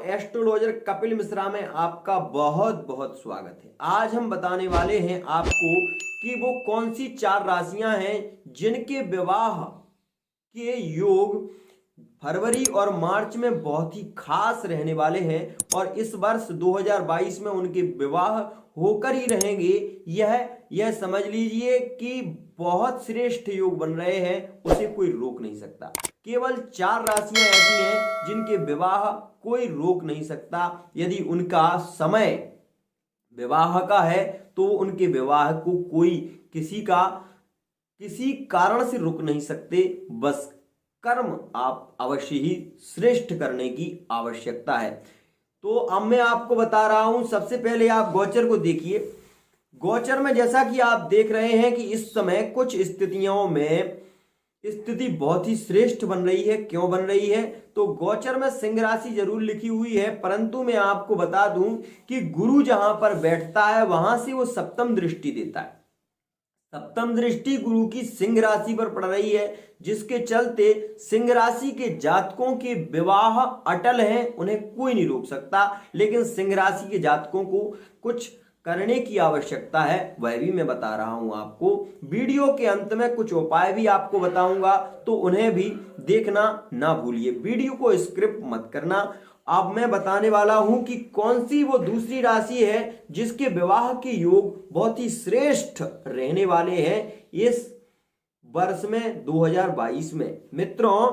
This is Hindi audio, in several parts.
एस्ट्रोलॉजर कपिल मिश्रा में आपका बहुत बहुत स्वागत है। आज हम बताने वाले हैं आपको कि वो कौन सी 4 राशियां हैं जिनके विवाह के योग फरवरी और मार्च में बहुत ही खास रहने वाले हैं और इस वर्ष 2022 में उनके विवाह होकर ही रहेंगे। यह समझ लीजिए कि बहुत श्रेष्ठ योग बन रहे हैं, उसे कोई रोक नहीं सकता। केवल 4 राशियां ऐसी हैं जिनके विवाह कोई रोक नहीं सकता। यदि उनका समय विवाह का है तो उनके विवाह को कोई किसी कारण से रोक नहीं सकते। बस कर्म आप अवश्य ही श्रेष्ठ करने की आवश्यकता है। तो अब मैं आपको बता रहा हूं, सबसे पहले आप गोचर को देखिए। गोचर में जैसा कि आप देख रहे हैं कि इस समय कुछ स्थितियों में स्थिति बहुत ही श्रेष्ठ बन रही है। क्यों बन रही है? तो गोचर में सिंह राशि जरूर लिखी हुई है, परंतु मैं आपको बता दूं कि गुरु जहां पर बैठता है वहां से वो सप्तम दृष्टि देता है। सप्तम दृष्टि गुरु की सिंह राशि पर पड़ रही है, जिसके चलते सिंह राशि के जातकों के विवाह अटल हैं, उन्हें कोई नहीं रोक सकता। लेकिन सिंह राशि के जातकों को कुछ करने की आवश्यकता है, वह भी मैं बता रहा हूं आपको। वीडियो के अंत में कुछ उपाय भी आपको बताऊंगा, तो उन्हें भी देखना ना भूलिए। वीडियो को स्किप मत करना। अब मैं बताने वाला हूं कि कौन सी वो दूसरी राशि है जिसके विवाह के योग बहुत ही श्रेष्ठ रहने वाले हैं इस वर्ष में 2022 में। मित्रों,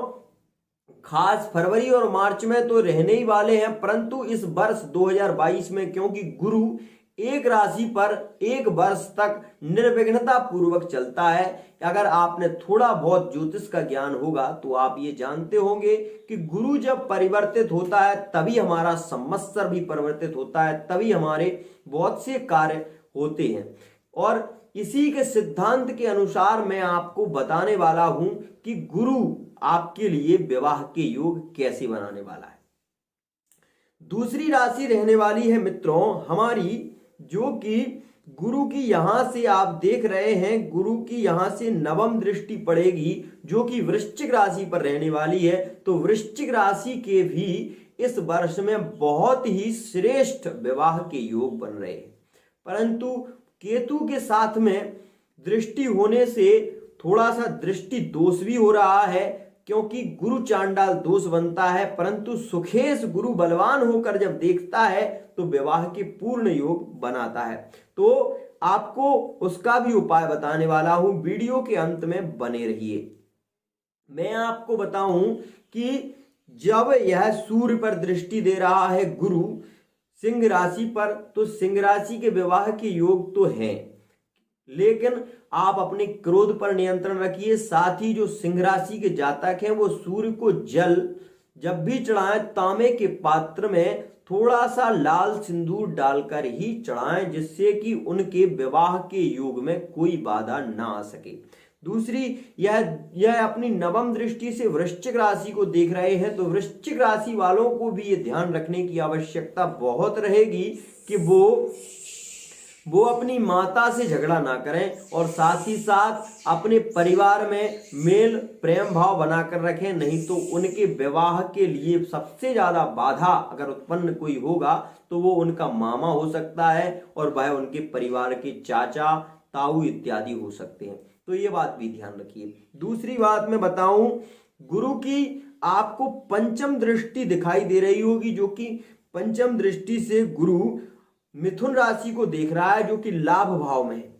खास फरवरी और मार्च में तो रहने ही वाले हैं, परंतु इस वर्ष 2022 में क्योंकि गुरु एक राशि पर एक वर्ष तक निर्विघ्नता पूर्वक चलता है। अगर आपने थोड़ा बहुत ज्योतिष का ज्ञान होगा तो आप ये जानते होंगे कि गुरु जब परिवर्तित होता है तभी हमारा संवत्सर भी परिवर्तित होता है, तभी हमारे बहुत से कार्य होते हैं। और इसी के सिद्धांत के अनुसार मैं आपको बताने वाला हूं कि गुरु आपके लिए विवाह के योग कैसे बनाने वाला है। दूसरी राशि रहने वाली है मित्रों हमारी, जो कि गुरु की यहां से आप देख रहे हैं, गुरु की यहां से नवम दृष्टि पड़ेगी जो कि वृश्चिक राशि पर रहने वाली है। तो वृश्चिक राशि के भी इस वर्ष में बहुत ही श्रेष्ठ विवाह के योग बन रहे हैं, परंतु केतु के साथ में दृष्टि होने से थोड़ा सा दृष्टि दोष भी हो रहा है, क्योंकि गुरु चांडाल दोष बनता है। परंतु सुखेश गुरु बलवान होकर जब देखता है तो विवाह के पूर्ण योग बनाता है। तो आपको उसका भी उपाय बताने वाला हूं, वीडियो के अंत में बने रहिए। मैं आपको बताऊं कि जब यह सूर्य पर दृष्टि दे रहा है गुरु सिंह राशि पर, तो सिंह राशि के विवाह के योग तो हैं, लेकिन आप अपने क्रोध पर नियंत्रण रखिए। साथ ही जो सिंह राशि के जातक हैं वो सूर्य को जल जब भी चढ़ाएं तांबे के पात्र में थोड़ा सा लाल सिंदूर डालकर ही चढ़ाएं, जिससे कि उनके विवाह के योग में कोई बाधा ना आ सके। दूसरी, यह अपनी नवम दृष्टि से वृश्चिक राशि को देख रहे हैं, तो वृश्चिक राशि वालों को भी ये ध्यान रखने की आवश्यकता बहुत रहेगी कि वो अपनी माता से झगड़ा ना करें और साथ ही साथ अपने परिवार में मेल प्रेम भाव बनाकर रखें। नहीं तो उनके विवाह के लिए सबसे ज्यादा बाधा अगर उत्पन्न कोई होगा तो वो उनका मामा हो सकता है और वह उनके परिवार के चाचा ताऊ इत्यादि हो सकते हैं। तो ये बात भी ध्यान रखिए। दूसरी बात मैं बताऊं, गुरु की आपको पंचम दृष्टि दिखाई दे रही होगी, जो कि पंचम दृष्टि से गुरु मिथुन राशि को देख रहा है, जो कि लाभ भाव में है।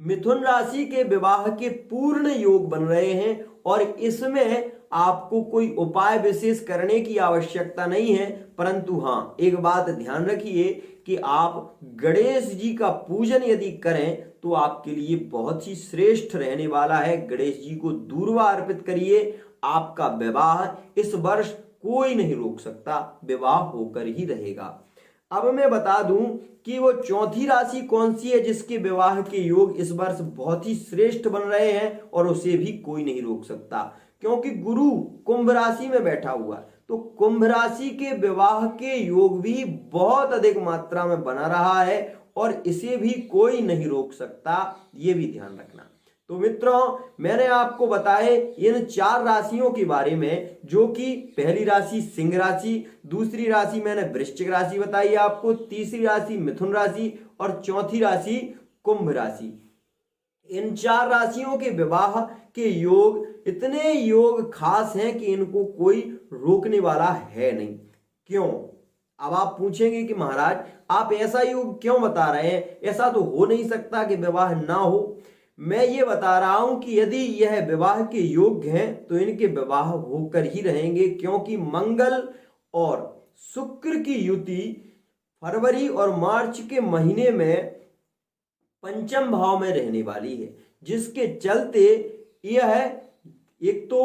मिथुन राशि के विवाह के पूर्ण योग बन रहे हैं और इसमें आपको कोई उपाय विशेष करने की आवश्यकता नहीं है, परंतु हाँ, एक बात ध्यान रखिए कि आप गणेश जी का पूजन यदि करें तो आपके लिए बहुत ही श्रेष्ठ रहने वाला है। गणेश जी को दूर्वा अर्पित करिए, आपका विवाह इस वर्ष कोई नहीं रोक सकता, विवाह होकर ही रहेगा। अब मैं बता दूं कि वो चौथी राशि कौन सी है जिसके विवाह के योग इस वर्ष बहुत ही श्रेष्ठ बन रहे हैं और उसे भी कोई नहीं रोक सकता, क्योंकि गुरु कुंभ राशि में बैठा हुआ है। तो कुंभ राशि के विवाह के योग भी बहुत अधिक मात्रा में बना रहा है और इसे भी कोई नहीं रोक सकता, ये भी ध्यान रखना। तो मित्रों, मैंने आपको बताए इन 4 राशियों के बारे में, जो कि पहली राशि सिंह राशि, दूसरी राशि मैंने वृश्चिक राशि बताई आपको, तीसरी राशि मिथुन राशि और चौथी राशि कुंभ राशि। इन 4 राशियों के विवाह के योग इतने योग खास हैं कि इनको कोई रोकने वाला है नहीं। क्यों? अब आप पूछेंगे कि महाराज आप ऐसा योग क्यों बता रहे हैं, ऐसा तो हो नहीं सकता कि विवाह ना हो। मैं ये बता रहा हूं कि यदि यह विवाह के योग्य हैं तो इनके विवाह होकर ही रहेंगे, क्योंकि मंगल और शुक्र की युति फरवरी और मार्च के महीने में पंचम भाव में रहने वाली है, जिसके चलते यह एक तो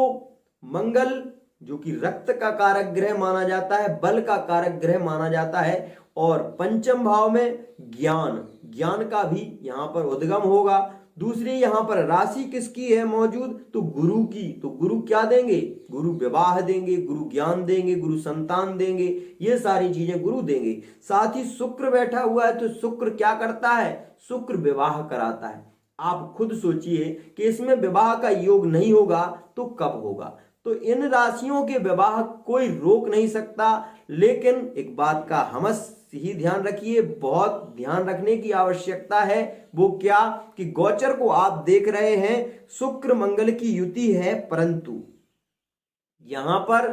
मंगल जो कि रक्त का कारक ग्रह माना जाता है, बल का कारक ग्रह माना जाता है, और पंचम भाव में ज्ञान का भी यहां पर उद्गम होगा। दूसरी यहां पर राशि किसकी है मौजूद, तो गुरु की। तो गुरु क्या देंगे, गुरु विवाह देंगे, गुरु ज्ञान देंगे, गुरु संतान देंगे, ये सारी चीजें गुरु देंगे। साथ ही शुक्र बैठा हुआ है, तो शुक्र क्या करता है, शुक्र विवाह कराता है। आप खुद सोचिए कि इसमें विवाह का योग नहीं होगा तो कब होगा। तो इन राशियों के विवाह कोई रोक नहीं सकता, लेकिन एक बात का हमेशा ही ध्यान रखिए, बहुत ध्यान रखने की आवश्यकता है। वो क्या कि गोचर को आप देख रहे हैं, शुक्र मंगल की युति है, परंतु यहां पर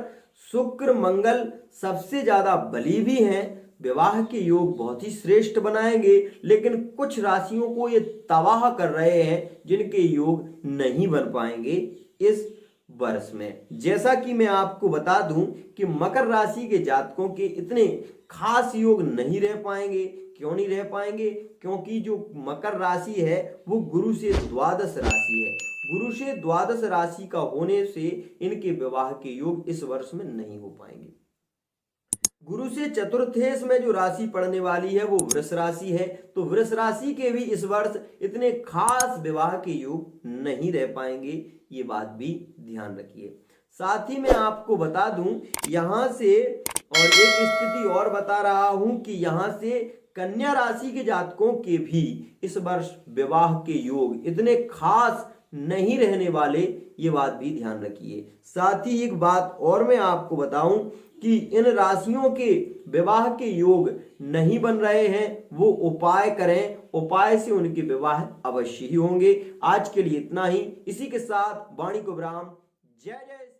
शुक्र मंगल सबसे ज्यादा बली भी हैं, विवाह के योग बहुत ही श्रेष्ठ बनाएंगे, लेकिन कुछ राशियों को ये तबाह कर रहे हैं जिनके योग नहीं बन पाएंगे इस वर्ष में। जैसा कि मैं आपको बता दूं कि मकर राशि के जातकों के इतने खास योग नहीं रह पाएंगे। क्यों नहीं रह पाएंगे? क्योंकि जो मकर राशि है वो गुरु से द्वादश राशि है। गुरु से द्वादश राशि का होने से इनके विवाह के योग इस वर्ष में नहीं हो पाएंगे। गुरु से चतुर्थेश में जो राशि पड़ने वाली है वो वृष राशि है, तो वृष राशि के भी इस वर्ष इतने खास विवाह के योग नहीं रह पाएंगे, ये बात भी ध्यान रखिए। साथ ही मैं आपको बता दूं यहां से, और एक स्थिति और बता रहा हूं कि यहां से कन्या राशि के जातकों के भी इस वर्ष विवाह के योग इतने खास नहीं रहने वाले, ये बात भी ध्यान रखिए। साथ ही एक बात और मैं आपको बताऊं कि इन राशियों के विवाह के योग नहीं बन रहे हैं, वो उपाय करें, उपाय से उनके विवाह अवश्य ही होंगे। आज के लिए इतना ही। इसी के साथ वाणी को विराम। जय जय।